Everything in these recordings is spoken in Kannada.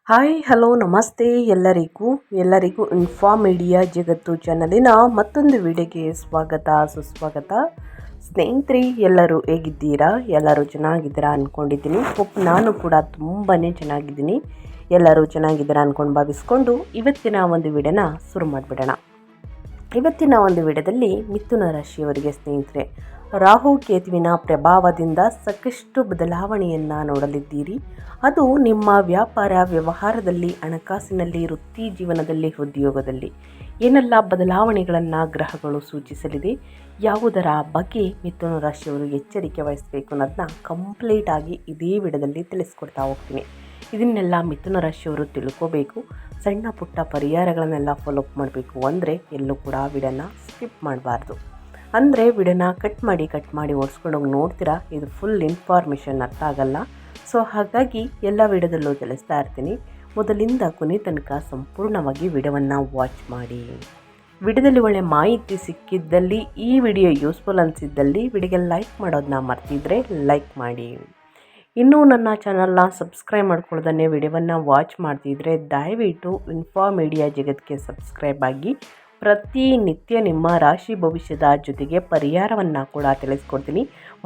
ಹಾಯ್ ಹಲೋ ನಮಸ್ತೆ ಎಲ್ಲರಿಗೂ ಇನ್ಫಾರ್ಮ್ ಮೀಡಿಯಾ ಜಗತ್ತು ಚಾನಲಿನ ಮತ್ತೊಂದು ವಿಡಿಯೋಗೆ ಸ್ವಾಗತ ಸುಸ್ವಾಗತ. ಸ್ನೇಹಿತರೆ, ಎಲ್ಲರೂ ಹೇಗಿದ್ದೀರಾ? ಎಲ್ಲರೂ ಚೆನ್ನಾಗಿದ್ದೀರಾ ಅಂದ್ಕೊಂಡಿದ್ದೀನಿ. ನಾನು ಕೂಡ ತುಂಬಾ ಚೆನ್ನಾಗಿದ್ದೀನಿ. ಎಲ್ಲರೂ ಚೆನ್ನಾಗಿದ್ದೀರಾ ಅಂದ್ಕೊಂಡು ಭಾವಿಸ್ಕೊಂಡು ಇವತ್ತಿನ ಒಂದು ವಿಡಿಯೋನ ಶುರು ಮಾಡಿಬಿಡೋಣ. ಇವತ್ತಿನ ಒಂದು ವಿಡಿಯೋದಲ್ಲಿ ಮಿಥುನ ರಾಶಿಯವರಿಗೆ ಸ್ನೇಹಿತರೆ, ರಾಹು ಕೇತುವಿನ ಪ್ರಭಾವದಿಂದ ಸಾಕಷ್ಟು ಬದಲಾವಣೆಯನ್ನು ನೋಡಲಿದ್ದೀರಿ. ಅದು ನಿಮ್ಮ ವ್ಯಾಪಾರ ವ್ಯವಹಾರದಲ್ಲಿ, ಹಣಕಾಸಿನಲ್ಲಿ, ವೃತ್ತಿ ಜೀವನದಲ್ಲಿ, ಉದ್ಯೋಗದಲ್ಲಿ ಏನೆಲ್ಲ ಬದಲಾವಣೆಗಳನ್ನು ಗ್ರಹಗಳು ಸೂಚಿಸಲಿದೆ, ಯಾವುದರ ಬಗ್ಗೆ ಮಿಥುನ ರಾಶಿಯವರು ಎಚ್ಚರಿಕೆ ವಹಿಸಬೇಕು ಅನ್ನೋದನ್ನ ಕಂಪ್ಲೀಟ್ ಆಗಿ ಇದೇ ವಿಡಿಯೋದಲ್ಲಿ ತಿಳಿಸ್ಕೊಡ್ತಾ ಹೋಗ್ತೀನಿ. ಇದನ್ನೆಲ್ಲ ಮಿಥುನ ರಾಶಿಯವರು ತಿಳ್ಕೋಬೇಕು. ಸಣ್ಣ ಪುಟ್ಟ ಪರಿಹಾರಗಳನ್ನೆಲ್ಲ ಫಾಲೋಅಪ್ ಮಾಡಬೇಕು ಅಂದರೆ ಎಲ್ಲೂ ಕೂಡ ವಿಡಿಯೋನ ಸ್ಕಿಪ್ ಮಾಡಬಾರ್ದು. ಅಂದರೆ ವಿಡಿಯೋನ ಕಟ್ ಮಾಡಿ ಓಡಿಸ್ಕೊಂಡು ಹೋಗಿ ನೋಡ್ತೀರಾ, ಇದು ಫುಲ್ ಇನ್ಫಾರ್ಮೇಷನ್ ಅರ್ಥ ಆಗಲ್ಲ. ಸೊ ಹಾಗಾಗಿ ಎಲ್ಲ ವಿಡಿಯೋದಲ್ಲೂ ತಿಳಿಸ್ತಾ ಇರ್ತೀನಿ. ಮೊದಲಿಂದ ಕೊನೆ ತನಕ ಸಂಪೂರ್ಣವಾಗಿ ವಿಡಿಯೋವನ್ನು ವಾಚ್ ಮಾಡಿ. ವಿಡಿಯೋದಲ್ಲಿ ಒಳ್ಳೆ ಮಾಹಿತಿ ಸಿಕ್ಕಿದ್ದಲ್ಲಿ, ಈ ವಿಡಿಯೋ ಯೂಸ್ಫುಲ್ ಅನಿಸಿದ್ದಲ್ಲಿ ವಿಡಿಯೋಗೆ ಲೈಕ್ ಮಾಡೋದನ್ನ ಮರ್ತಿದ್ರೆ ಲೈಕ್ ಮಾಡಿ. ಇನ್ನೂ ನನ್ನ ಚಾನಲ್ನ ಸಬ್ಸ್ಕ್ರೈಬ್ ಮಾಡ್ಕೊಳ್ಳೋದನ್ನೇ ವಿಡಿಯೋವನ್ನು ವಾಚ್ ಮಾಡ್ತಿದ್ರೆ ದಯವಿಟ್ಟು ಇನ್ಫಾರ್ಮ್ ಮೀಡಿಯಾ ಜಗತ್ತಿಗೆ ಸಬ್ಸ್ಕ್ರೈಬ್ ಆಗಿ. ಪ್ರತಿನಿತ್ಯ ನಿಮ್ಮ ರಾಶಿ ಭವಿಷ್ಯದ ಜೊತೆಗೆ ಪರಿಹಾರವನ್ನು ಕೂಡ ತಿಳಿಸ್ಕೊಡ್ತೀನಿ.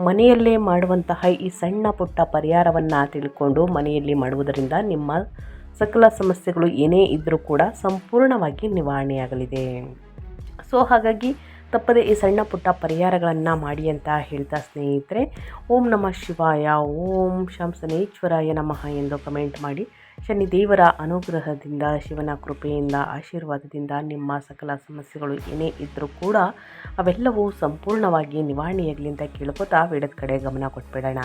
ಮನೆಯಲ್ಲೇ ಮಾಡುವಂತಹ ಈ ಸಣ್ಣ ಪುಟ್ಟ ಪರಿಹಾರವನ್ನು ತಿಳ್ಕೊಂಡು ಮನೆಯಲ್ಲಿ ಮಾಡುವುದರಿಂದ ನಿಮ್ಮ ಸಕಲ ಸಮಸ್ಯೆಗಳು ಏನೇ ಇದ್ದರೂ ಕೂಡ ಸಂಪೂರ್ಣವಾಗಿ ನಿವಾರಣೆಯಾಗಲಿದೆ. ಸೊ ಹಾಗಾಗಿ ತಪ್ಪದೆ ಈ ಸಣ್ಣ ಪುಟ್ಟ ಪರಿಹಾರಗಳನ್ನು ಮಾಡಿ ಅಂತ ಹೇಳ್ತಾ ಸ್ನೇಹಿತರೆ, ಓಂ ನಮಃ ಶಿವಾಯ, ಓಂ ಶನೇಶ್ವರಾಯ ನಮಃ ಎಂದು ಕಮೆಂಟ್ ಮಾಡಿ. ಶನಿದೇವರ ಅನುಗ್ರಹದಿಂದ, ಶಿವನ ಕೃಪೆಯಿಂದ, ಆಶೀರ್ವಾದದಿಂದ ನಿಮ್ಮ ಸಕಲ ಸಮಸ್ಯೆಗಳು ಏನೇ ಇದ್ದರೂ ಕೂಡ ಅವೆಲ್ಲವೂ ಸಂಪೂರ್ಣವಾಗಿ ನಿವಾರಣೆಯಾಗಲಿ ಅಂತ ಕೇಳ್ಕೊತಾ ವಿಡಿಯೋದ ಕಡೆ ಗಮನ ಕೊಟ್ಬಿಡೋಣ.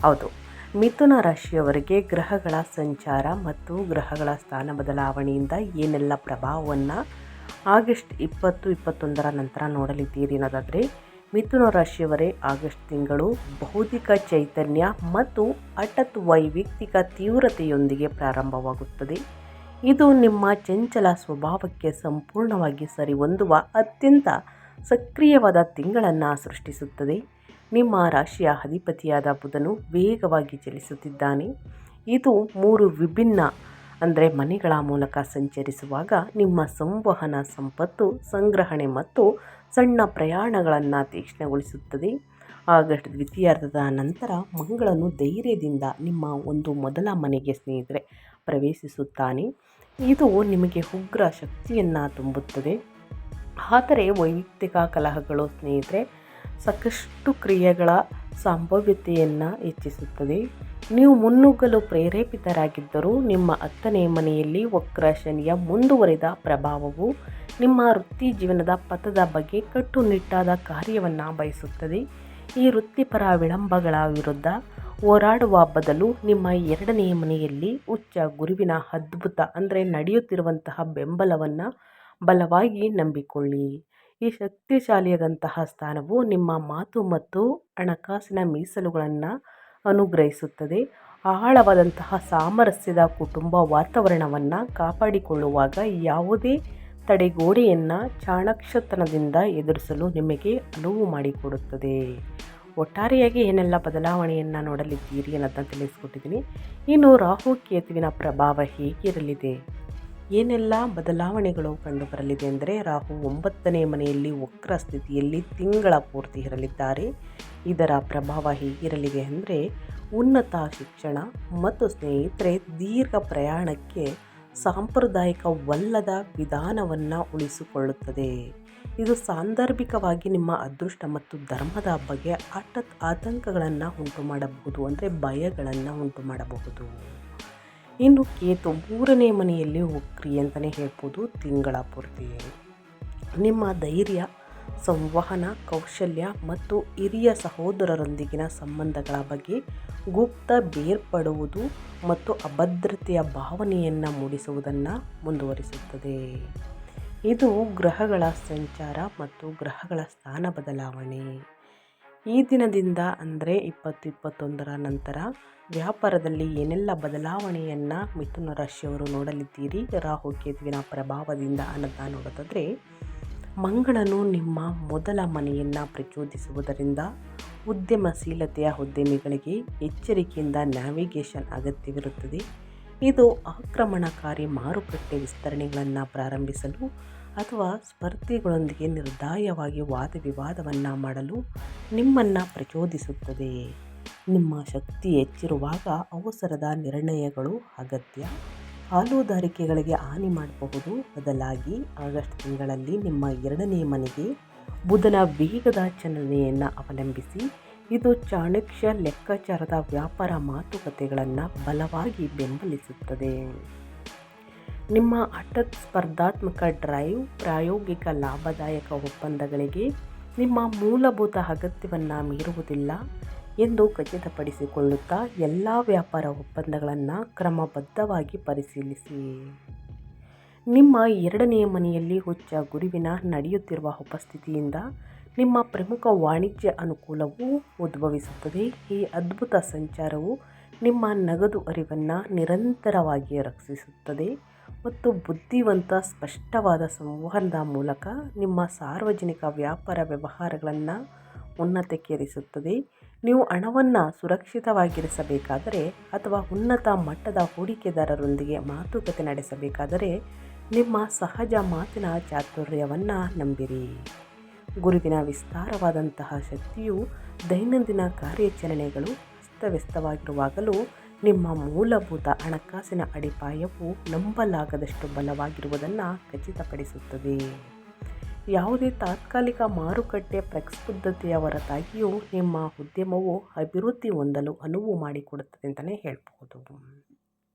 ಹೌದು, ಮಿಥುನ ರಾಶಿಯವರಿಗೆ ಗ್ರಹಗಳ ಸಂಚಾರ ಮತ್ತು ಗ್ರಹಗಳ ಸ್ಥಾನ ಬದಲಾವಣೆಯಿಂದ ಏನೆಲ್ಲ ಪ್ರಭಾವವನ್ನು ಆಗಸ್ಟ್ 20-21 ನಂತರ ನೋಡಲಿದ್ದೀರಿ ಅನ್ನೋದಾದರೆ, ಮಿಥುನ ರಾಶಿಯವರೇ ಆಗಸ್ಟ್ ತಿಂಗಳು ಬೌದ್ಧಿಕ ಚೈತನ್ಯ ಮತ್ತು ಹಠಾತ್ ವೈಯಕ್ತಿಕ ತೀವ್ರತೆಯೊಂದಿಗೆ ಪ್ರಾರಂಭವಾಗುತ್ತದೆ. ಇದು ನಿಮ್ಮ ಚಂಚಲ ಸ್ವಭಾವಕ್ಕೆ ಸಂಪೂರ್ಣವಾಗಿ ಸರಿಹೊಂದುವ ಅತ್ಯಂತ ಸಕ್ರಿಯವಾದ ತಿಂಗಳನ್ನು ಸೃಷ್ಟಿಸುತ್ತದೆ. ನಿಮ್ಮ ರಾಶಿಯ ಅಧಿಪತಿಯಾದ ಬುಧನು ವೇಗವಾಗಿ ಚಲಿಸುತ್ತಿದ್ದಾನೆ. ಇದು 3 ವಿಭಿನ್ನ ಮನೆಗಳ ಮೂಲಕ ಸಂಚರಿಸುವಾಗ ನಿಮ್ಮ ಸಂವಹನ ಸಂಪತ್ತು, ಸಂಗ್ರಹಣೆ ಮತ್ತು ಸಣ್ಣ ಪ್ರಯಾಣಗಳನ್ನು ತೀಕ್ಷ್ಣಗೊಳಿಸುತ್ತದೆ. ಆಗಸ್ಟ್ ದ್ವಿತೀಯಾರ್ಧದ ನಂತರ ಮಂಗಳನು ಧೈರ್ಯದಿಂದ ನಿಮ್ಮ ಒಂದು ಮೊದಲ ಮನೆಗೆ ಸ್ನೇಹಿತರೆ ಪ್ರವೇಶಿಸುತ್ತಾನೆ. ಇದು ನಿಮಗೆ ಉಗ್ರ ಶಕ್ತಿಯನ್ನು ತುಂಬುತ್ತದೆ. ಆದರೆ ವೈಯಕ್ತಿಕ ಕಲಹಗಳು ಸ್ನೇಹಿತರೆ ಸಾಕಷ್ಟು ಕ್ರಿಯೆಗಳ ಸಂಭವ್ಯತೆಯನ್ನು ಹೆಚ್ಚಿಸುತ್ತದೆ. ನೀವು ಮುನ್ನುಗ್ಗಲು ಪ್ರೇರೇಪಿತರಾಗಿದ್ದರೂ ನಿಮ್ಮ 10ನೇ ಮನೆಯಲ್ಲಿ ವಕ್ರ ಶನಿಯ ಮುಂದುವರಿದ ಪ್ರಭಾವವು ನಿಮ್ಮ ವೃತ್ತಿ ಜೀವನದ ಪಥದ ಬಗ್ಗೆ ಕಟ್ಟುನಿಟ್ಟಾದ ಕಾರ್ಯವನ್ನು ಬಯಸುತ್ತದೆ. ಈ ವೃತ್ತಿಪರ ವಿಳಂಬಗಳ ವಿರುದ್ಧ ಹೋರಾಡುವ ಬದಲು ನಿಮ್ಮ 2ನೇ ಮನೆಯಲ್ಲಿ ಉಚ್ಚ ಗುರುವಿನ ಅದ್ಭುತ ನಡೆಯುತ್ತಿರುವಂತಹ ಬೆಂಬಲವನ್ನು ಬಲವಾಗಿ ನಂಬಿಕೊಳ್ಳಿ. ಈ ಶಕ್ತಿಶಾಲಿಯಾದಂತಹ ಸ್ಥಾನವು ನಿಮ್ಮ ಮಾತು ಮತ್ತು ಹಣಕಾಸಿನ ಮೀಸಲುಗಳನ್ನು ಅನುಗ್ರಹಿಸುತ್ತದೆ. ಆಳವಾದಂತಹ ಸಾಮರಸ್ಯದ ಕುಟುಂಬ ವಾತಾವರಣವನ್ನು ಕಾಪಾಡಿಕೊಳ್ಳುವಾಗ ಯಾವುದೇ ತಡೆಗೋಡೆಯನ್ನು ಚಾಣಾಕ್ಷತನದಿಂದ ಎದುರಿಸಲು ನಿಮಗೆ ಅನುವು ಮಾಡಿಕೊಡುತ್ತದೆ. ಒಟ್ಟಾರೆಯಾಗಿ ಏನೆಲ್ಲ ಬದಲಾವಣೆಯನ್ನು ನೋಡಲಿದ್ದೀರಿ ಅನ್ನೋದನ್ನು ತಿಳಿಸ್ಕೊಟ್ಟಿದ್ದೀನಿ. ಇನ್ನು ರಾಹು ಕೇತುವಿನ ಪ್ರಭಾವ ಹೇಗಿರಲಿದೆ, ಏನೆಲ್ಲ ಬದಲಾವಣೆಗಳು ಕಂಡುಬರಲಿದೆ ಅಂದರೆ, ರಾಹು 9ನೇ ಮನೆಯಲ್ಲಿ ವಕ್ರ ಸ್ಥಿತಿಯಲ್ಲಿ ತಿಂಗಳ ಪೂರ್ತಿ ಇರಲಿದ್ದಾರೆ. ಇದರ ಪ್ರಭಾವ ಹೇಗಿರಲಿದೆ ಅಂದರೆ, ಉನ್ನತ ಶಿಕ್ಷಣ ಮತ್ತು ಸ್ನೇಹಿತರೆ ದೀರ್ಘ ಪ್ರಯಾಣಕ್ಕೆ ಸಾಂಪ್ರದಾಯಿಕವಲ್ಲದ ವಿಧಾನವನ್ನು ಉಳಿಸಿಕೊಳ್ಳುತ್ತದೆ. ಇದು ಸಾಂದರ್ಭಿಕವಾಗಿ ನಿಮ್ಮ ಅದೃಷ್ಟ ಮತ್ತು ಧರ್ಮದ ಬಗ್ಗೆ ಹಠಾತ್ ಆತಂಕಗಳನ್ನು ಉಂಟು ಮಾಡಬಹುದು, ಭಯಗಳನ್ನು ಉಂಟು ಮಾಡಬಹುದು. ಇನ್ನು ಕೇತು 3ನೇ ಮನೆಯಲ್ಲಿ ವಕ್ರಿ ಅಂತಲೇ ಹೇಳ್ಬೋದು. ತಿಂಗಳ ಪೂರ್ತಿ ನಿಮ್ಮ ಧೈರ್ಯ, ಸಂವಹನ ಕೌಶಲ್ಯ ಮತ್ತು ಹಿರಿಯ ಸಹೋದರರೊಂದಿಗಿನ ಸಂಬಂಧಗಳ ಬಗ್ಗೆ ಗುಪ್ತ ಬೇರ್ಪಡುವುದು ಮತ್ತು ಅಭದ್ರತೆಯ ಭಾವನೆಯನ್ನು ಮೂಡಿಸುವುದನ್ನು ಮುಂದುವರಿಸುತ್ತದೆ. ಇದು ಗ್ರಹಗಳ ಸಂಚಾರ ಮತ್ತು ಗ್ರಹಗಳ ಸ್ಥಾನ ಬದಲಾವಣೆ. ಈ ದಿನದಿಂದ 20-21 ನಂತರ ವ್ಯಾಪಾರದಲ್ಲಿ ಏನೆಲ್ಲ ಬದಲಾವಣೆಯನ್ನು ಮಿಥುನ ರಾಶಿಯವರು ನೋಡಲಿದ್ದೀರಿ ರಾಹು ಕೇತುವಿನ ಪ್ರಭಾವದಿಂದ ಅನ್ನೋದನ್ನು ನೋಡೋದಾದರೆ, ಮಂಗಳನು ನಿಮ್ಮ ಮೊದಲ ಮನೆಯನ್ನು ಪ್ರಚೋದಿಸುವುದರಿಂದ ಉದ್ಯಮಶೀಲತೆಯ ಉದ್ಯಮಿಗಳಿಗೆ ಎಚ್ಚರಿಕೆಯಿಂದ ನ್ಯಾವಿಗೇಷನ್ ಅಗತ್ಯವಿರುತ್ತದೆ. ಇದು ಆಕ್ರಮಣಕಾರಿ ಮಾರುಕಟ್ಟೆ ವಿಸ್ತರಣೆಗಳನ್ನು ಪ್ರಾರಂಭಿಸಲು ಅಥವಾ ಸ್ಪರ್ಧಿಗಳೊಂದಿಗೆ ನಿರ್ದಯವಾಗಿ ವಾದವಿವಾದವನ್ನು ಮಾಡಲು ನಿಮ್ಮನ್ನು ಪ್ರಚೋದಿಸುತ್ತದೆ. ನಿಮ್ಮ ಶಕ್ತಿ ಹೆಚ್ಚಿರುವಾಗ ಅವಸರದ ನಿರ್ಣಯಗಳು ಅಗತ್ಯ. ಪಾಲುದಾರಿಕೆಗಳಿಗೆ ಹಾನಿ ಮಾಡಬಹುದು. ಬದಲಾಗಿ ಆಗಸ್ಟ್ ತಿಂಗಳಲ್ಲಿ ನಿಮ್ಮ 2ನೇ ಮನೆಗೆ ಬುಧನ ವೇಗದ ಚಲನೆಯನ್ನು ಅವಲಂಬಿಸಿ ಇದು ಚಾಣಕ್ಯ ಲೆಕ್ಕಾಚಾರದ ವ್ಯಾಪಾರ ಮಾತುಕತೆಗಳನ್ನು ಬಲವಾಗಿ ಬೆಂಬಲಿಸುತ್ತದೆ. ನಿಮ್ಮ ಹಠಾತ್ ಸ್ಪರ್ಧಾತ್ಮಕ ಡ್ರೈವ್ ಪ್ರಾಯೋಗಿಕ ಲಾಭದಾಯಕ ಒಪ್ಪಂದಗಳಿಗೆ ನಿಮ್ಮ ಮೂಲಭೂತ ಅಗತ್ಯವನ್ನು ಮೀರುವುದಿಲ್ಲ ಎಂದು ಖಚಿತಪಡಿಸಿಕೊಳ್ಳುತ್ತಾ ಎಲ್ಲ ವ್ಯಾಪಾರ ಒಪ್ಪಂದಗಳನ್ನು ಕ್ರಮಬದ್ಧವಾಗಿ ಪರಿಶೀಲಿಸಿ. ನಿಮ್ಮ 2ನೇ ಮನೆಯಲ್ಲಿ ಉಚ್ಚ ಗುರುವಿನ ನಡೆಯುತ್ತಿರುವ ಉಪಸ್ಥಿತಿಯಿಂದ ನಿಮ್ಮ ಪ್ರಮುಖ ವಾಣಿಜ್ಯ ಅನುಕೂಲವು ಉದ್ಭವಿಸುತ್ತದೆ. ಈ ಅದ್ಭುತ ಸಂಚಾರವು ನಿಮ್ಮ ನಗದು ಹರಿವನ್ನು ನಿರಂತರವಾಗಿ ರಕ್ಷಿಸುತ್ತದೆ ಮತ್ತು ಬುದ್ಧಿವಂತ ಸ್ಪಷ್ಟವಾದ ಸಂವಹನದ ಮೂಲಕ ನಿಮ್ಮ ಸಾರ್ವಜನಿಕ ವ್ಯಾಪಾರ ವ್ಯವಹಾರಗಳನ್ನು ಉನ್ನತಕ್ಕೇರಿಸುತ್ತದೆ. ನೀವು ಹಣವನ್ನು ಸುರಕ್ಷಿತವಾಗಿರಿಸಬೇಕಾದರೆ ಅಥವಾ ಉನ್ನತ ಮಟ್ಟದ ಹೂಡಿಕೆದಾರರೊಂದಿಗೆ ಮಾತುಕತೆ ನಡೆಸಬೇಕಾದರೆ ನಿಮ್ಮ ಸಹಜ ಮಾತಿನ ಚಾತುರ್ಯವನ್ನು ನಂಬಿರಿ. ಗುರುವಿನ ವಿಸ್ತಾರವಾದಂತಹ ಶಕ್ತಿಯು ದೈನಂದಿನ ಕಾರ್ಯಾಚರಣೆಗಳು ಅಸ್ತವ್ಯಸ್ತವಾಗಿರುವಾಗಲೂ ನಿಮ್ಮ ಮೂಲಭೂತ ಹಣಕಾಸಿನ ಅಡಿಪಾಯವು ನಂಬಲಾಗದಷ್ಟು ಬಲವಾಗಿರುವುದನ್ನು ಖಚಿತಪಡಿಸುತ್ತದೆ. ಯಾವುದೇ ತಾತ್ಕಾಲಿಕ ಮಾರುಕಟ್ಟೆ ಪ್ರಕ್ಷುಬ್ಧತೆಯ ಹೊರತಾಗಿಯೂ ನಿಮ್ಮ ಉದ್ಯಮವು ಅಭಿವೃದ್ಧಿ ಹೊಂದಲು ಅನುವು ಮಾಡಿಕೊಡುತ್ತದೆ ಅಂತಲೇ ಹೇಳ್ಬೋದು.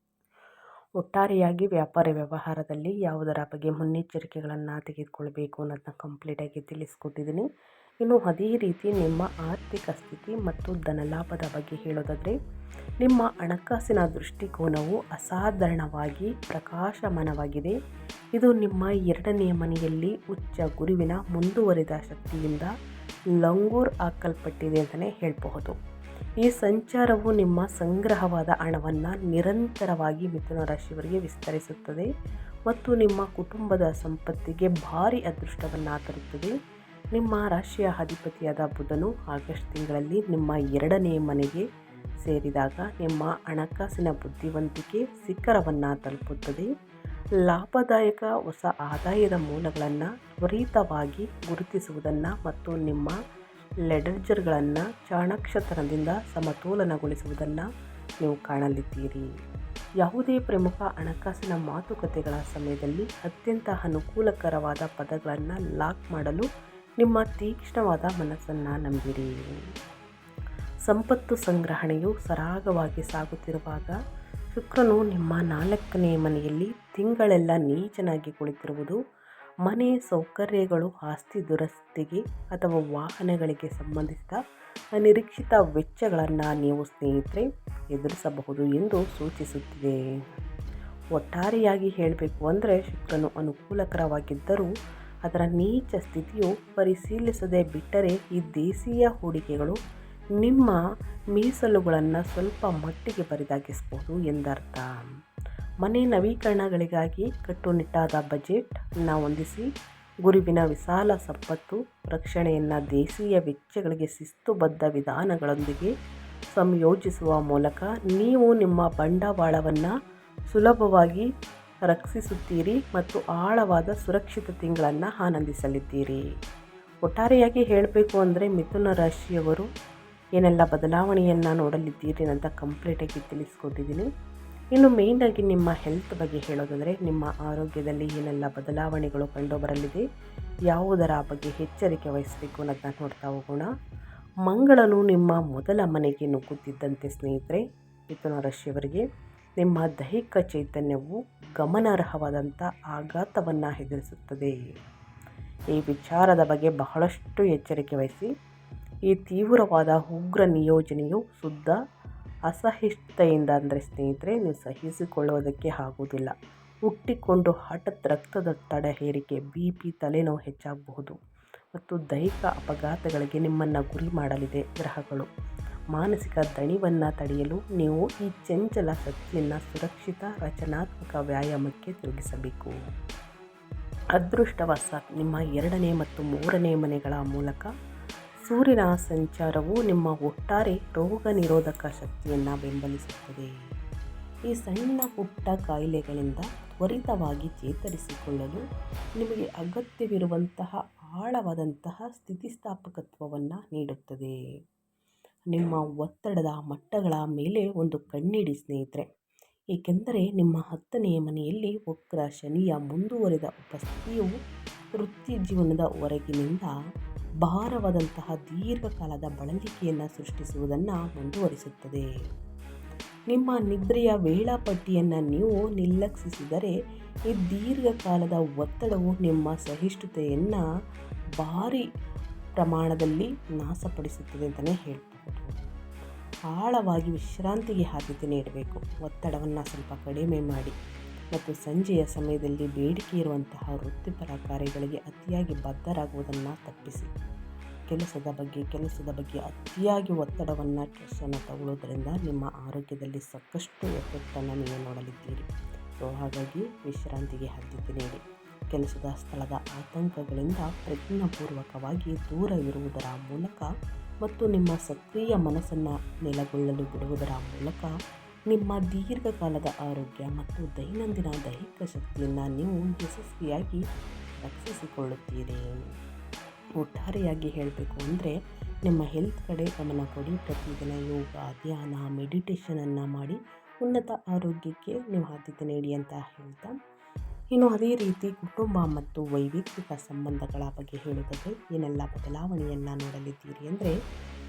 ಒಟ್ಟಾರೆಯಾಗಿ ವ್ಯಾಪಾರ ವ್ಯವಹಾರದಲ್ಲಿ ಯಾವುದರ ಬಗ್ಗೆ ಮುನ್ನೆಚ್ಚರಿಕೆಗಳನ್ನು ತೆಗೆದುಕೊಳ್ಬೇಕು ಅನ್ನೋದನ್ನ ಕಂಪ್ಲೀಟಾಗಿ ತಿಳಿಸ್ಕೊಟ್ಟಿದ್ದೀನಿ. ಇನ್ನು ಅದೇ ರೀತಿ ನಿಮ್ಮ ಆರ್ಥಿಕ ಸ್ಥಿತಿ ಮತ್ತು ಧನಲಾಭದ ಬಗ್ಗೆ ಹೇಳೋದಾದರೆ ನಿಮ್ಮ ಹಣಕಾಸಿನ ದೃಷ್ಟಿಕೋನವು ಅಸಾಧಾರಣವಾಗಿ ಪ್ರಕಾಶಮಾನವಾಗಿದೆ. ಇದು ನಿಮ್ಮ 2ನೇ ಮನೆಯಲ್ಲಿ ಉಚ್ಚ ಗುರುವಿನ ಮುಂದುವರಿದ ಶಕ್ತಿಯಿಂದ ಲಂಗೂರ್ ಹಾಕಲ್ಪಟ್ಟಿದೆ ಅಂತಲೇ ಹೇಳಬಹುದು. ಈ ಸಂಚಾರವು ನಿಮ್ಮ ಸಂಗ್ರಹವಾದ ಹಣವನ್ನು ನಿರಂತರವಾಗಿ ಮಿಥುನ ರಾಶಿಯವರಿಗೆ ವಿಸ್ತರಿಸುತ್ತದೆ ಮತ್ತು ನಿಮ್ಮ ಕುಟುಂಬದ ಸಂಪತ್ತಿಗೆ ಭಾರಿ ಅದೃಷ್ಟವನ್ನು ತರುತ್ತದೆ. ನಿಮ್ಮ ರಾಶಿಯ ಅಧಿಪತಿಯಾದ ಬುಧನು ಆಗಸ್ಟ್ ತಿಂಗಳಲ್ಲಿ ನಿಮ್ಮ 2ನೇ ಮನೆಗೆ ಸೇರಿದಾಗ ನಿಮ್ಮ ಹಣಕಾಸಿನ ಬುದ್ಧಿವಂತಿಕೆ ಶಿಖರವನ್ನು ತಲುಪುತ್ತದೆ. ಲಾಭದಾಯಕ ಹೊಸ ಆದಾಯದ ಮೂಲಗಳನ್ನು ತ್ವರಿತವಾಗಿ ಗುರುತಿಸುವುದನ್ನು ಮತ್ತು ನಿಮ್ಮ ಲೆಡ್ಜರ್ಗಳನ್ನು ಚಾಣಾಕ್ಷತನದಿಂದ ಸಮತೋಲನಗೊಳಿಸುವುದನ್ನು ನೀವು ಕಾಣಲಿದ್ದೀರಿ. ಯಾವುದೇ ಪ್ರಮುಖ ಹಣಕಾಸಿನ ಮಾತುಕತೆಗಳ ಸಮಯದಲ್ಲಿ ಅತ್ಯಂತ ಅನುಕೂಲಕರವಾದ ಪದಗಳನ್ನು ಲಾಕ್ ಮಾಡಲು ನಿಮ್ಮ ತೀಕ್ಷ್ಣವಾದ ಮನಸ್ಸನ್ನು ನಂಬಿರಿ. ಸಂಪತ್ತು ಸಂಗ್ರಹಣೆಯು ಸರಾಗವಾಗಿ ಸಾಗುತ್ತಿರುವಾಗ ಶುಕ್ರನು ನಿಮ್ಮ 4ನೇ ಮನೆಯಲ್ಲಿ ತಿಂಗಳೆಲ್ಲ ನೀಚನಾಗಿ ಕುಳಿತಿರುವುದು ಮನೆ ಸೌಕರ್ಯಗಳು, ಆಸ್ತಿ ದುರಸ್ತಿಗೆ ಅಥವಾ ವಾಹನಗಳಿಗೆ ಸಂಬಂಧಿಸಿದ ಅನಿರೀಕ್ಷಿತ ವೆಚ್ಚಗಳನ್ನು ನೀವು ಸ್ನೇಹಿತರೆ ಎದುರಿಸಬಹುದು ಎಂದು ಸೂಚಿಸುತ್ತಿದೆ. ಒಟ್ಟಾರೆಯಾಗಿ ಹೇಳಬೇಕು ಅಂದರೆ ಶುಕ್ರನು ಅನುಕೂಲಕರವಾಗಿದ್ದರೂ ಅದರ ನೀಚ ಸ್ಥಿತಿಯು ಪರಿಶೀಲಿಸದೆ ಬಿಟ್ಟರೆ ಈ ದೇಶೀಯ ಹೂಡಿಕೆಗಳು ನಿಮ್ಮ ಮೀಸಲುಗಳನ್ನು ಸ್ವಲ್ಪ ಮಟ್ಟಿಗೆ ಬರಿದಾಗಿಸಬಹುದು ಎಂದರ್ಥ. ಮನೆ ನವೀಕರಣಗಳಿಗಾಗಿ ಕಟ್ಟುನಿಟ್ಟಾದ ಬಜೆಟ್ನ ಹೊಂದಿಸಿ ಗುರುವಿನ ವಿಶಾಲ ಸಂಪತ್ತು ರಕ್ಷಣೆಯನ್ನು ದೇಶೀಯ ವೆಚ್ಚಗಳಿಗೆ ಶಿಸ್ತುಬದ್ಧ ವಿಧಾನಗಳೊಂದಿಗೆ ಸಂಯೋಜಿಸುವ ಮೂಲಕ ನೀವು ನಿಮ್ಮ ಬಂಡವಾಳವನ್ನು ಸುಲಭವಾಗಿ ರಕ್ಷಿಸುತ್ತೀರಿ ಮತ್ತು ಆಳವಾದ ಸುರಕ್ಷಿತ ತಿಂಗಳನ್ನು ಆನಂದಿಸಲಿದ್ದೀರಿ. ಒಟ್ಟಾರೆಯಾಗಿ ಹೇಳಬೇಕು ಅಂದರೆ ಮಿಥುನ ರಾಶಿಯವರು ಏನೆಲ್ಲ ಬದಲಾವಣೆಯನ್ನು ನೋಡಲಿದ್ದೀರಿ ಅಂತ ಕಂಪ್ಲೀಟಾಗಿ ತಿಳಿಸ್ಕೊಟ್ಟಿದ್ದೀನಿ. ಇನ್ನು ಮೇಯ್ನಾಗಿ ನಿಮ್ಮ ಹೆಲ್ತ್ ಬಗ್ಗೆ ಹೇಳೋದಾದರೆ ನಿಮ್ಮ ಆರೋಗ್ಯದಲ್ಲಿ ಏನೆಲ್ಲ ಬದಲಾವಣೆಗಳು ಕಂಡು ಬರಲಿದೆ, ಯಾವುದರ ಬಗ್ಗೆ ಎಚ್ಚರಿಕೆ ವಹಿಸಬೇಕು ಅನ್ನೋದನ್ನ ನೋಡ್ತಾ ಹೋಗೋಣ. ಮಂಗಳನು ನಿಮ್ಮ ಮೊದಲ ಮನೆಗೆ ನುಗ್ಗುತ್ತಿದ್ದಂತೆ ಸ್ನೇಹಿತರೆ ಮಿಥುನ ರಾಶಿಯವರಿಗೆ ನಿಮ್ಮ ದೈಹಿಕ ಚೈತನ್ಯವು ಗಮನಾರ್ಹವಾದಂಥ ಆಘಾತವನ್ನು ಎದುರಿಸುತ್ತದೆ. ಈ ವಿಚಾರದ ಬಗ್ಗೆ ಬಹಳಷ್ಟು ಎಚ್ಚರಿಕೆ ವಹಿಸಿ. ಈ ತೀವ್ರವಾದ ಉಗ್ರ ನಿಯೋಜನೆಯು ಶುದ್ಧ ಅಸಹಿಷ್ಣುತೆಯಿಂದ ಅಂದರೆ ಸ್ನೇಹಿತರೆ ನೀವು ಸಹಿಸಿಕೊಳ್ಳುವುದಕ್ಕೆ ಆಗುವುದಿಲ್ಲ. ಹುಟ್ಟಿಕೊಂಡು ಹಠಾತ್ ರಕ್ತದೊತ್ತಡ ಏರಿಕೆ, BP, ತಲೆನೋವು ಹೆಚ್ಚಾಗಬಹುದು ಮತ್ತು ದೈಹಿಕ ಅಪಘಾತಗಳಿಗೆ ನಿಮ್ಮನ್ನು ಗುರಿ ಮಾಡಲಿದೆ. ಗ್ರಹಗಳು ಮಾನಸಿಕ ದಣಿವನ್ನು ತಡೆಯಲು ನೀವು ಈ ಚಂಚಲ ಶಕ್ತಿಯನ್ನು ಸುರಕ್ಷಿತ ರಚನಾತ್ಮಕ ವ್ಯಾಯಾಮಕ್ಕೆ ತಿರುಗಿಸಬೇಕು. ಅದೃಷ್ಟವಶಾತ್ ನಿಮ್ಮ 2ನೇ ಮತ್ತು 3ನೇ ಮನೆಗಳ ಮೂಲಕ ಸೂರ್ಯನ ಸಂಚಾರವು ನಿಮ್ಮ ಒಟ್ಟಾರೆ ರೋಗ ನಿರೋಧಕ ಶಕ್ತಿಯನ್ನು ಬೆಂಬಲಿಸುತ್ತದೆ. ಈ ಸಣ್ಣ ಪುಟ್ಟ ಕಾಯಿಲೆಗಳಿಂದ ತ್ವರಿತವಾಗಿ ಚೇತರಿಸಿಕೊಳ್ಳಲು ನಿಮಗೆ ಅಗತ್ಯವಿರುವಂತಹ ಆಳವಾದಂತಹ ಸ್ಥಿತಿಸ್ಥಾಪಕತ್ವವನ್ನು ನೀಡುತ್ತದೆ. ನಿಮ್ಮ ಒತ್ತಡದ ಮಟ್ಟಗಳ ಮೇಲೆ ಒಂದು ಕಣ್ಣಿಡಿ ಸ್ನೇಹಿತರೆ, ಏಕೆಂದರೆ ನಿಮ್ಮ 10ನೆಯ ಮನೆಯಲ್ಲಿ ವಕ್ರ ಶನಿಯ ಮುಂದುವರಿದ ಉಪಸ್ಥಿತಿಯು ವೃತ್ತಿ ಜೀವನದ ಹೊರಗಿನಿಂದ ಭಾರವಾದಂತಹ ದೀರ್ಘಕಾಲದ ಬಳಲಿಕೆಯನ್ನು ಸೃಷ್ಟಿಸುವುದನ್ನು ಮುಂದುವರಿಸುತ್ತದೆ. ನಿಮ್ಮ ನಿದ್ರೆಯ ವೇಳಾಪಟ್ಟಿಯನ್ನು ನೀವು ನಿರ್ಲಕ್ಷಿಸಿದರೆ ಈ ದೀರ್ಘಕಾಲದ ಒತ್ತಡವು ನಿಮ್ಮ ಸಹಿಷ್ಣುತೆಯನ್ನು ಭಾರಿ ಪ್ರಮಾಣದಲ್ಲಿ ನಾಶಪಡಿಸುತ್ತದೆ ಅಂತಲೇ ಹೇಳ್ಬೋದು. ಆಳವಾಗಿ ವಿಶ್ರಾಂತಿಗೆ ಆದ್ಯತೆ ನೀಡಬೇಕು. ಒತ್ತಡವನ್ನು ಸ್ವಲ್ಪ ಕಡಿಮೆ ಮಾಡಿ ಮತ್ತು ಸಂಜೆಯ ಸಮಯದಲ್ಲಿ ಬೇಡಿಕೆ ಇರುವಂತಹ ವೃತ್ತಿಪರ ಕಾರ್ಯಗಳಿಗೆ ಅತಿಯಾಗಿ ಬದ್ಧರಾಗುವುದನ್ನು ತಪ್ಪಿಸಿ. ಕೆಲಸದ ಬಗ್ಗೆ ಅತಿಯಾಗಿ ಒತ್ತಡವನ್ನು ಸ್ಟ್ರೆಸ್ಸನ್ನು ತಗೊಳ್ಳೋದ್ರಿಂದ ನಿಮ್ಮ ಆರೋಗ್ಯದಲ್ಲಿ ಸಾಕಷ್ಟು ಎಫೆಕ್ಟನ್ನು ನೀವು ನೋಡಲಿದ್ದೀರಿ. ಸೊ ಹಾಗಾಗಿ ವಿಶ್ರಾಂತಿಗೆ ಆದ್ಯತೆ ನೀಡಿ. ಕೆಲಸದ ಸ್ಥಳದ ಆತಂಕಗಳಿಂದ ಪ್ರಜ್ಞಾಪೂರ್ವಕವಾಗಿ ದೂರ ಇರುವುದರ ಮೂಲಕ ಮತ್ತು ನಿಮ್ಮ ಸಕ್ರಿಯ ಮನಸ್ಸನ್ನು ನೆಲೆಗೊಳ್ಳಲು ಬಿಡುವುದರ ಮೂಲಕ ನಿಮ್ಮ ದೀರ್ಘಕಾಲದ ಆರೋಗ್ಯ ಮತ್ತು ದೈನಂದಿನ ದೈಹಿಕ ಶಕ್ತಿಯನ್ನು ನೀವು ಯಶಸ್ವಿಯಾಗಿ ರಕ್ಷಿಸಿಕೊಳ್ಳುತ್ತೀರಿ. ಒಟ್ಟಾರೆಯಾಗಿ ಹೇಳಬೇಕು ಅಂದರೆ ನಿಮ್ಮ ಹೆಲ್ತ್ ಕಡೆ ಗಮನ ಕೊಡಿ. ಪ್ರತಿದಿನ ಯೋಗ, ಧ್ಯಾನ, ಮೆಡಿಟೇಷನನ್ನು ಮಾಡಿ ಉನ್ನತ ಆರೋಗ್ಯಕ್ಕೆ ನೀವು ಆದ್ಯತೆ ನೀಡಿ ಅಂತ ಹೇಳ್ತಾ, ಇನ್ನು ಅದೇ ರೀತಿ ಕುಟುಂಬ ಮತ್ತು ವೈಯಕ್ತಿಕ ಸಂಬಂಧಗಳ ಬಗ್ಗೆ ಹೇಳುವುದಾದರೆ ಏನೆಲ್ಲ ಬದಲಾವಣೆಯನ್ನು ನೋಡಲಿದ್ದೀರಿ ಅಂದರೆ,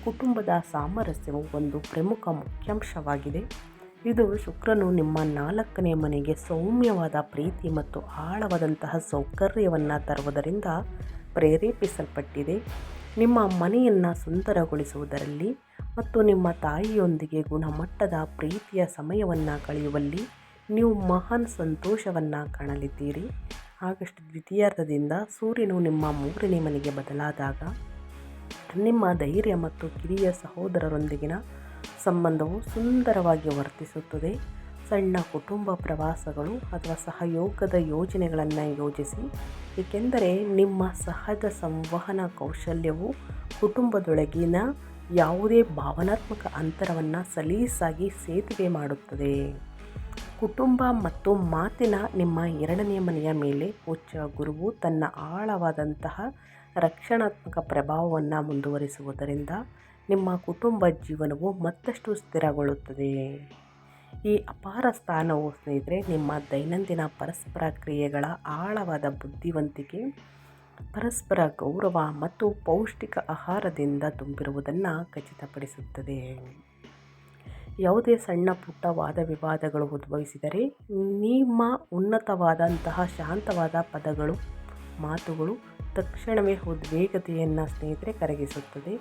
ಕುಟುಂಬದ ಸಾಮರಸ್ಯವು ಒಂದು ಪ್ರಮುಖ ಮುಖ್ಯಾಂಶವಾಗಿದೆ. ಇದು ಶುಕ್ರನು ನಿಮ್ಮ 4ನೇ ಮನೆಗೆ ಸೌಮ್ಯವಾದ ಪ್ರೀತಿ ಮತ್ತು ಆಳವಾದಂತಹ ಸೌಕರ್ಯವನ್ನು ತರುವುದರಿಂದ ಪ್ರೇರೇಪಿಸಲ್ಪಟ್ಟಿದೆ. ನಿಮ್ಮ ಮನೆಯನ್ನು ಸುಂದರಗೊಳಿಸುವುದರಲ್ಲಿ ಮತ್ತು ನಿಮ್ಮ ತಾಯಿಯೊಂದಿಗೆ ಗುಣಮಟ್ಟದ ಪ್ರೀತಿಯ ಸಮಯವನ್ನು ಕಳೆಯುವಲ್ಲಿ ನೀವು ಮಹಾನ್ ಸಂತೋಷವನ್ನು ಕಾಣಲಿದ್ದೀರಿ. ಆಗಸ್ಟ್ ದ್ವಿತೀಯಾರ್ಧದಿಂದ ಸೂರ್ಯನು ನಿಮ್ಮ 3ನೇ ಮನೆಗೆ ಬದಲಾದಾಗ ನಿಮ್ಮ ಧೈರ್ಯ ಮತ್ತು ಕಿರಿಯ ಸಹೋದರರೊಂದಿಗಿನ ಸಂಬಂಧವು ಸುಂದರವಾಗಿ ವರ್ತಿಸುತ್ತದೆ. ಸಣ್ಣ ಕುಟುಂಬ ಪ್ರವಾಸಗಳು ಅಥವಾ ಸಹಯೋಗದ ಯೋಜನೆಗಳನ್ನು ಯೋಜಿಸಿ, ಏಕೆಂದರೆ ನಿಮ್ಮ ಸಹಜ ಸಂವಹನ ಕೌಶಲ್ಯವು ಕುಟುಂಬದೊಳಗಿನ ಯಾವುದೇ ಭಾವನಾತ್ಮಕ ಅಂತರವನ್ನು ಸಲೀಸಾಗಿ ಸೇತುವೆ ಮಾಡುತ್ತದೆ. ಕುಟುಂಬ ಮತ್ತು ಮಾತಿನ ನಿಮ್ಮ 2ನೇ ಮನೆಯ ಮೇಲೆ ಉಚ್ಚ ಗುರುವು ತನ್ನ ಆಳವಾದಂತಹ ರಕ್ಷಣಾತ್ಮಕ ಪ್ರಭಾವವನ್ನು ಮುಂದುವರಿಸುವುದರಿಂದ ನಿಮ್ಮ ಕುಟುಂಬ ಜೀವನವು ಮತ್ತಷ್ಟು ಸ್ಥಿರಗೊಳ್ಳುತ್ತದೆ. ಈ ಅಪಾರ ಸ್ಥಾನವು ಸ್ನೇಹಿತರೆ ನಿಮ್ಮ ದೈನಂದಿನ ಪರಸ್ಪರ ಕ್ರಿಯೆಗಳ ಆಳವಾದ ಬುದ್ಧಿವಂತಿಕೆ, ಪರಸ್ಪರ ಗೌರವ ಮತ್ತು ಪೌಷ್ಟಿಕ ಆಹಾರದಿಂದ ತುಂಬಿರುವುದನ್ನು ಖಚಿತಪಡಿಸುತ್ತದೆ. ಯಾವುದೇ ಸಣ್ಣ ಪುಟ್ಟ ವಾದ ವಿವಾದಗಳು ಉದ್ಭವಿಸಿದರೆ ನಿಮ್ಮ ಉನ್ನತವಾದಂತಹ ಶಾಂತವಾದ ಪದಗಳು, ಮಾತುಗಳು ತಕ್ಷಣವೇ ಉದ್ವೇಗತೆಯನ್ನು ಸ್ನೇಹಿತರೆ ಕರಗಿಸುತ್ತದೆ.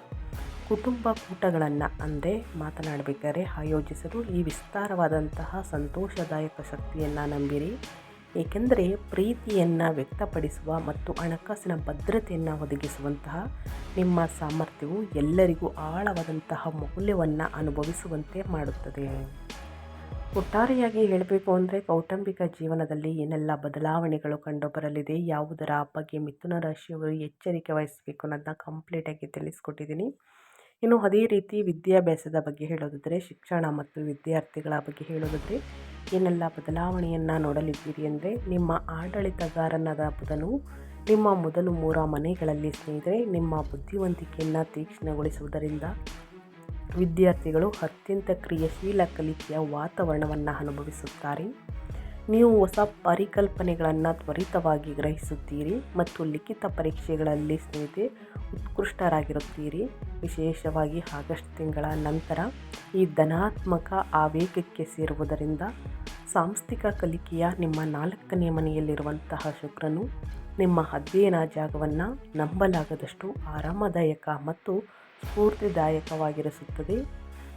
ಕುಟುಂಬ ಕೂಟಗಳನ್ನು ಅಂದರೆ ಮಾತನಾಡಬೇಕಾದ್ರೆ ಆಯೋಜಿಸಲು ಈ ವಿಸ್ತಾರವಾದಂತಹ ಸಂತೋಷದಾಯಕ ಶಕ್ತಿಯನ್ನು ನಂಬಿರಿ, ಏಕೆಂದರೆ ಪ್ರೀತಿಯನ್ನು ವ್ಯಕ್ತಪಡಿಸುವ ಮತ್ತು ಹಣಕಾಸಿನ ಭದ್ರತೆಯನ್ನು ಒದಗಿಸುವಂತಹ ನಿಮ್ಮ ಸಾಮರ್ಥ್ಯವು ಎಲ್ಲರಿಗೂ ಆಳವಾದಂತಹ ಮೌಲ್ಯವನ್ನು ಅನುಭವಿಸುವಂತೆ ಮಾಡುತ್ತದೆ. ಒಟ್ಟಾರೆಯಾಗಿ ಹೇಳಬೇಕು ಅಂದರೆ ಕೌಟುಂಬಿಕ ಜೀವನದಲ್ಲಿ ಏನೆಲ್ಲ ಬದಲಾವಣೆಗಳು ಕಂಡುಬರಲಿದೆ, ಯಾವುದರ ಬಗ್ಗೆ ಮಿಥುನ ರಾಶಿಯವರು ಎಚ್ಚರಿಕೆ ವಹಿಸಬೇಕು ಅನ್ನೋದನ್ನ ಕಂಪ್ಲೀಟಾಗಿ ತಿಳಿಸ್ಕೊಟ್ಟಿದ್ದೀನಿ. ಇನ್ನು ಅದೇ ರೀತಿ ವಿದ್ಯಾಭ್ಯಾಸದ ಬಗ್ಗೆ ಹೇಳೋದಾದರೆ, ಶಿಕ್ಷಣ ಮತ್ತು ವಿದ್ಯಾರ್ಥಿಗಳ ಬಗ್ಗೆ ಹೇಳೋದಾದರೆ ಏನೆಲ್ಲ ಬದಲಾವಣೆಯನ್ನು ನೋಡಲಿದ್ದೀರಿ ಅಂದರೆ, ನಿಮ್ಮ ಆಡಳಿತಗಾರನಾದ ಬುಧನು ನಿಮ್ಮ ಮೊದಲು 3 ಮನೆಗಳಲ್ಲಿ ಸ್ನೇಹಿತರೆ ನಿಮ್ಮ ಬುದ್ಧಿವಂತಿಕೆಯನ್ನು ತೀಕ್ಷ್ಣಗೊಳಿಸುವುದರಿಂದ ವಿದ್ಯಾರ್ಥಿಗಳು ಅತ್ಯಂತ ಕ್ರಿಯಾಶೀಲ ಕಲಿಕೆಯ ವಾತಾವರಣವನ್ನು ಅನುಭವಿಸುತ್ತಾರೆ. ನೀವು ಹೊಸ ಪರಿಕಲ್ಪನೆಗಳನ್ನು ತ್ವರಿತವಾಗಿ ಗ್ರಹಿಸುತ್ತೀರಿ ಮತ್ತು ಲಿಖಿತ ಪರೀಕ್ಷೆಗಳಲ್ಲಿ ಸ್ನೇಹಿತರೆ ಉತ್ಕೃಷ್ಟರಾಗಿರುತ್ತೀರಿ. ವಿಶೇಷವಾಗಿ ಆಗಸ್ಟ್ ತಿಂಗಳ ನಂತರ ಈ ಧನಾತ್ಮಕ ಆವೇಗಕ್ಕೆ ಸೇರುವುದರಿಂದ ಸಾಂಸ್ಥಿಕ ಕಲಿಕೆಯ ನಿಮ್ಮ 4ನೇ ಮನೆಯಲ್ಲಿರುವಂತಹ ಶುಕ್ರನು ನಿಮ್ಮ ಅಧ್ಯಯನ ಜಾಗವನ್ನು ನಂಬಲಾಗದಷ್ಟು ಆರಾಮದಾಯಕ ಮತ್ತು ಸ್ಫೂರ್ತಿದಾಯಕವಾಗಿರಿಸುತ್ತದೆ.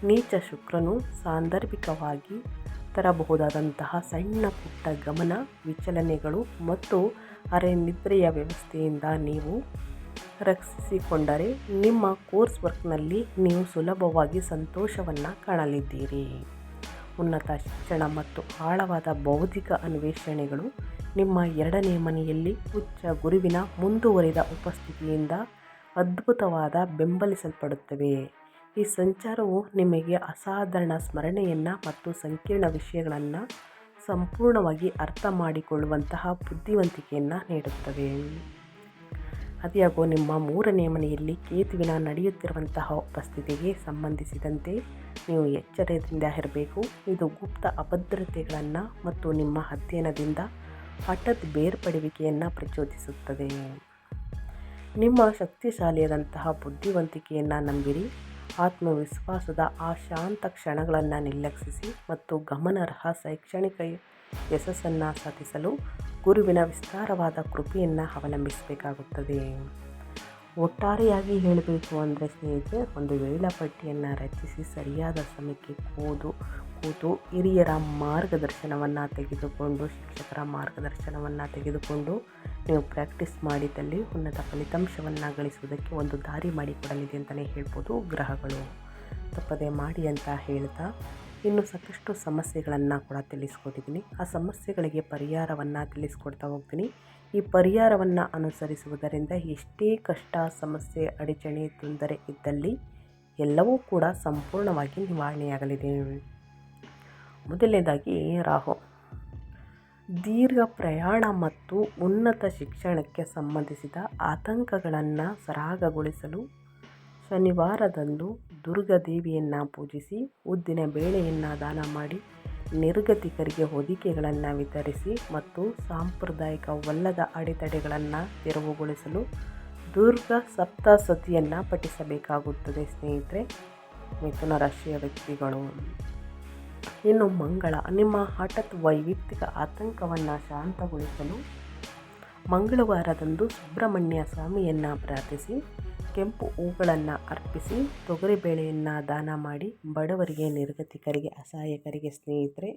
ನೀಚ ಶುಕ್ರನು ಸಾಂದರ್ಭಿಕವಾಗಿ ತರಬಹುದಾದಂತಹ ಸಣ್ಣ ಪುಟ್ಟ ಗಮನ ವಿಚಲನೆಗಳು ಮತ್ತು ಅರೆ ನಿದ್ರೆಯ ವ್ಯವಸ್ಥೆಯಿಂದ ನೀವು ರಕ್ಷಿಸಿಕೊಂಡರೆ ನಿಮ್ಮ ಕೋರ್ಸ್ ವರ್ಕ್ನಲ್ಲಿ ನೀವು ಸುಲಭವಾಗಿ ಸಂತೋಷವನ್ನು ಕಾಣಲಿದ್ದೀರಿ. ಉನ್ನತ ಶಿಕ್ಷಣ ಮತ್ತು ಆಳವಾದ ಬೌದ್ಧಿಕ ಅನ್ವೇಷಣೆಗಳು ನಿಮ್ಮ 2ನೇ ಮನೆಯಲ್ಲಿ ಉಚ್ಚ ಗುರುವಿನ ಮುಂದುವರಿದ ಉಪಸ್ಥಿತಿಯಿಂದ ಅದ್ಭುತವಾದ ಬೆಂಬಲಿಸಲ್ಪಡುತ್ತವೆ. ಈ ಸಂಚಾರವು ನಿಮಗೆ ಅಸಾಧಾರಣ ಸ್ಮರಣೆಯನ್ನು ಮತ್ತು ಸಂಕೀರ್ಣ ವಿಷಯಗಳನ್ನು ಸಂಪೂರ್ಣವಾಗಿ ಅರ್ಥ ಮಾಡಿಕೊಳ್ಳುವಂತಹ ಬುದ್ಧಿವಂತಿಕೆಯನ್ನು ನೀಡುತ್ತದೆ. ಅದ್ಯಾಗೋ ನಿಮ್ಮ 3ನೇ ಮನೆಯಲ್ಲಿ ಕೇತುವಿನ ನಡೆಯುತ್ತಿರುವಂತಹ ಉಪಸ್ಥಿತಿಗೆ ಸಂಬಂಧಿಸಿದಂತೆ ನೀವು ಎಚ್ಚರದಿಂದ ಇರಬೇಕು. ಇದು ಗುಪ್ತ ಅಭದ್ರತೆಗಳನ್ನು ಮತ್ತು ನಿಮ್ಮ ಅಧ್ಯಯನದಿಂದ ಹಠಾತ್ ಬೇರ್ಪಡುವಿಕೆಯನ್ನು ಪ್ರಚೋದಿಸುತ್ತದೆ. ನಿಮ್ಮ ಶಕ್ತಿಶಾಲಿಯಾದಂತಹ ಬುದ್ಧಿವಂತಿಕೆಯನ್ನು ನಂಬಿರಿ. ಆತ್ಮವಿಶ್ವಾಸದ ಆ ಶಾಂತ ಕ್ಷಣಗಳನ್ನು ನಿರ್ಲಕ್ಷಿಸಿ ಮತ್ತು ಗಮನಾರ್ಹ ಶೈಕ್ಷಣಿಕ ಯಶಸ್ಸನ್ನು ಸಾಧಿಸಲು ಗುರುವಿನ ವಿಸ್ತಾರವಾದ ಕೃಪೆಯನ್ನು ಅವಲಂಬಿಸಬೇಕಾಗುತ್ತದೆ. ಒಟ್ಟಾರೆಯಾಗಿ ಹೇಳಬೇಕು ಅಂದರೆ ಸ್ನೇಹಿತರೆ, ಒಂದು ವೇಳಾಪಟ್ಟಿಯನ್ನು ರಚಿಸಿ ಸರಿಯಾದ ಸಮಯಕ್ಕೆ ಕೂತು ಹಿರಿಯರ ಮಾರ್ಗದರ್ಶನವನ್ನು ತೆಗೆದುಕೊಂಡು, ಶಿಕ್ಷಕರ ಮಾರ್ಗದರ್ಶನವನ್ನು ತೆಗೆದುಕೊಂಡು ನೀವು ಪ್ರಾಕ್ಟೀಸ್ ಮಾಡಿದಲ್ಲಿ ಉನ್ನತ ಫಲಿತಾಂಶವನ್ನು ಗಳಿಸುವುದಕ್ಕೆ ಒಂದು ದಾರಿ ಮಾಡಿಕೊಡಲಿದೆ ಅಂತಲೇ ಹೇಳ್ಬೋದು ಗ್ರಹಗಳು. ತಪ್ಪದೆ ಮಾಡಿ ಅಂತ ಹೇಳ್ತಾ, ಇನ್ನು ಸಾಕಷ್ಟು ಸಮಸ್ಯೆಗಳನ್ನು ಕೂಡ ತಿಳಿಸ್ಕೊಟ್ಟಿದ್ದೀನಿ. ಆ ಸಮಸ್ಯೆಗಳಿಗೆ ಪರಿಹಾರವನ್ನು ತಿಳಿಸ್ಕೊಡ್ತಾ ಹೋಗ್ತೀನಿ. ಈ ಪರಿಹಾರವನ್ನು ಅನುಸರಿಸುವುದರಿಂದ ಎಷ್ಟೇ ಕಷ್ಟ, ಸಮಸ್ಯೆ, ಅಡಚಣೆ, ತೊಂದರೆ ಇದ್ದಲ್ಲಿ ಎಲ್ಲವೂ ಕೂಡ ಸಂಪೂರ್ಣವಾಗಿ ನಿವಾರಣೆಯಾಗಲಿದೆ. ಮೊದಲನೇದಾಗಿ ರಾಹು. ದೀರ್ಘ ಪ್ರಯಾಣ ಮತ್ತು ಉನ್ನತ ಶಿಕ್ಷಣಕ್ಕೆ ಸಂಬಂಧಿಸಿದ ಆತಂಕಗಳನ್ನು ಸರಾಗಗೊಳಿಸಲು ಶನಿವಾರದಂದು ದುರ್ಗಾದೇವಿಯನ್ನು ಪೂಜಿಸಿ, ಉದ್ದಿನ ಬೇಳೆಯನ್ನು ದಾನ ಮಾಡಿ, ನಿರ್ಗತಿಕರಿಗೆ ಹೊದಿಕೆಗಳನ್ನು ವಿತರಿಸಿ ಮತ್ತು ಸಾಂಪ್ರದಾಯಿಕವಲ್ಲದ ಅಡೆತಡೆಗಳನ್ನು ತೆರವುಗೊಳಿಸಲು ದುರ್ಗಾ ಸಪ್ತಸತಿಯನ್ನು ಪಠಿಸಬೇಕಾಗುತ್ತದೆ ಸ್ನೇಹಿತರೆ, ಮಿಥುನ ರಾಶಿಯ ವ್ಯಕ್ತಿಗಳು. ಇನ್ನು ಮಂಗಳ. ನಿಮ್ಮ ಹಠಾತ್ ವೈಯಕ್ತಿಕ ಆತಂಕವನ್ನು ಶಾಂತಗೊಳಿಸಲು ಮಂಗಳವಾರದಂದು ಸುಬ್ರಹ್ಮಣ್ಯ ಸ್ವಾಮಿಯನ್ನು ಪ್ರಾರ್ಥಿಸಿ, ಕೆಂಪು ಹೂಗಳನ್ನು ಅರ್ಪಿಸಿ, ತೊಗರಿಬೇಳೆಯನ್ನು ದಾನ ಮಾಡಿ, ಬಡವರಿಗೆ, ನಿರ್ಗತಿಕರಿಗೆ, ಅಸಹಾಯಕರಿಗೆ ಸ್ನೇಹಿತರೆ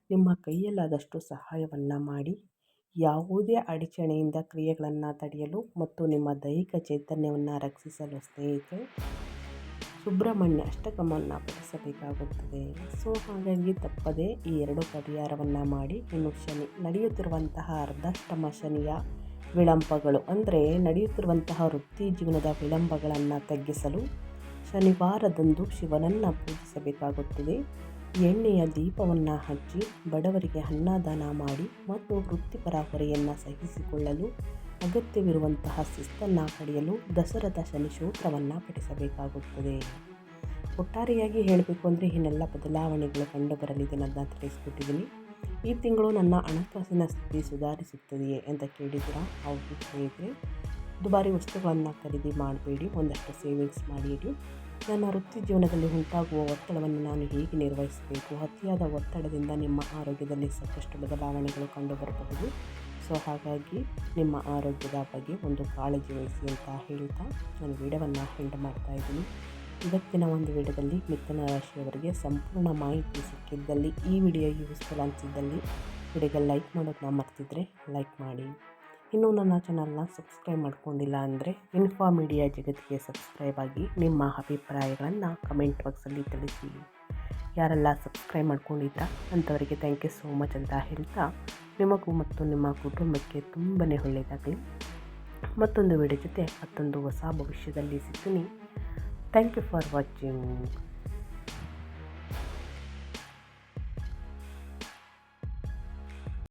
ನಿಮ್ಮ ಕೈಯಲ್ಲಾದಷ್ಟು ಸಹಾಯವನ್ನು ಮಾಡಿ. ಯಾವುದೇ ಅಡಚಣೆಯಿಂದ ಕ್ರಿಯೆಗಳನ್ನು ತಡೆಯಲು ಮತ್ತು ನಿಮ್ಮ ದೈಹಿಕ ಚೈತನ್ಯವನ್ನು ರಕ್ಷಿಸಲು ಸ್ನೇಹಿತರೆ ಸುಬ್ರಹ್ಮಣ್ಯ ಅಷ್ಟಕವನ್ನು ಪಠಿಸಬೇಕಾಗುತ್ತದೆ. ಸೊ ಹಾಗಾಗಿ ತಪ್ಪದೆ ಈ 2 ಪರಿಹಾರವನ್ನು ಮಾಡಿ. ಇನ್ನು ಶನಿ. ನಡೆಯುತ್ತಿರುವಂತಹ ಅರ್ಧಾಷ್ಟಮ ಶನಿಯ ವಿಳಂಬಗಳು ಅಂದರೆ ನಡೆಯುತ್ತಿರುವಂತಹ ವೃತ್ತಿ ಜೀವನದ ವಿಳಂಬಗಳನ್ನು ತಗ್ಗಿಸಲು ಶನಿವಾರದಂದು ಶಿವನನ್ನು ಪೂಜಿಸಬೇಕಾಗುತ್ತದೆ. ಎಣ್ಣೆಯ ದೀಪವನ್ನು ಹಚ್ಚಿ ಬಡವರಿಗೆ ಅನ್ನದಾನ ಮಾಡಿ ಮತ್ತು ವೃತ್ತಿಪರ ಹೊರೆಯನ್ನು ಸಹಿಸಿಕೊಳ್ಳಲು ಅಗತ್ಯವಿರುವಂತಹ ಶಿಸ್ತನ್ನು ಪಡೆಯಲು ದಸರದ ಶನಿ ಸ್ತೋತ್ರವನ್ನು ಪಠಿಸಬೇಕಾಗುತ್ತದೆ. ಒಟ್ಟಾರೆಯಾಗಿ ಹೇಳಬೇಕು ಅಂದರೆ ಇನ್ನೆಲ್ಲ ಬದಲಾವಣೆಗಳು ಕಂಡುಬರಲಿದೆ ಅನ್ನೋದನ್ನ ತಿಳಿಸ್ಕೊಟ್ಟಿದ್ದೀನಿ. ಈ ತಿಂಗಳು ನನ್ನ ಹಣಕಾಸಿನ ಸ್ಥಿತಿ ಸುಧಾರಿಸುತ್ತದೆಯೇ ಅಂತ ಕೇಳಿದ್ದೀರಾ? ಹೌದು ಸ್ನೇಹಿತರೆ, ದುಬಾರಿ ವಸ್ತುಗಳನ್ನು ಖರೀದಿ ಮಾಡಬೇಡಿ, ಒಂದಷ್ಟು ಸೇವಿಂಗ್ಸ್ ಮಾಡಿ ಇಡಿ. ನನ್ನ ವೃತ್ತಿ ಜೀವನದಲ್ಲಿ ಉಂಟಾಗುವ ಒತ್ತಡವನ್ನು ನಾನು ಹೇಗೆ ನಿರ್ವಹಿಸಬೇಕು? ಅತಿಯಾದ ಒತ್ತಡದಿಂದ ನಿಮ್ಮ ಆರೋಗ್ಯದಲ್ಲಿ ಸಾಕಷ್ಟು ಬದಲಾವಣೆಗಳು ಕಂಡುಬರಬಹುದು. ಸೊ ಹಾಗಾಗಿ ನಿಮ್ಮ ಆರೋಗ್ಯದ ಬಗ್ಗೆ ಒಂದು ಕಾಳಜಿ ವಹಿಸಿ ಅಂತ ಹೇಳ್ತಾ ನಾನು ವಿಡಿಯೋವನ್ನು ಎಂಡ್ ಮಾಡ್ತಾ ಇದ್ದೀನಿ. ಇವತ್ತಿನ ಒಂದು ವಿಡಿಯೋದಲ್ಲಿ ಮಿಥುನ ರಾಶಿಯವರಿಗೆ ಸಂಪೂರ್ಣ ಮಾಹಿತಿ ಸಿಕ್ಕಿದ್ದಲ್ಲಿ, ಈ ವಿಡಿಯೋ ಯೂಸ್ಫುಲ್ ಅನಿಸಿದ್ದಲ್ಲಿ ವಿಡಿಯೋಗೆ ಲೈಕ್ ಮಾಡೋದನ್ನ ಮರ್ತಿದ್ರೆ ಲೈಕ್ ಮಾಡಿ. ಇನ್ನೂ ನನ್ನ ಚಾನಲ್ನ ಸಬ್ಸ್ಕ್ರೈಬ್ ಮಾಡ್ಕೊಂಡಿಲ್ಲ ಅಂದರೆ ಇನ್ಫಾ ಮೀಡಿಯಾ ಜಗತ್ತಿಗೆ ಸಬ್ಸ್ಕ್ರೈಬ್ ಆಗಿ ನಿಮ್ಮ ಅಭಿಪ್ರಾಯಗಳನ್ನು ಕಮೆಂಟ್ ಬಾಕ್ಸಲ್ಲಿ ತಿಳಿಸಿ. ಯಾರೆಲ್ಲ ಸಬ್ಸ್ಕ್ರೈಬ್ ಮಾಡ್ಕೊಂಡಿದ್ರಾ ಅಂಥವರಿಗೆ ಥ್ಯಾಂಕ್ ಯು ಸೋ ಮಚ್ ಅಂತ ಹೇಳ್ತಾ, ನಿಮಗೂ ಮತ್ತು ನಿಮ್ಮ ಕುಟುಂಬಕ್ಕೆ ತುಂಬಾ ಒಳ್ಳೆಯದಾಗಲಿ. ಮತ್ತೊಂದು ವಿಡಿಯೋ ಜೊತೆ ಮತ್ತೊಂದು ಹೊಸ ಭವಿಷ್ಯದಲ್ಲಿ ಸಿಗ್ತೀನಿ. Thank you for watching.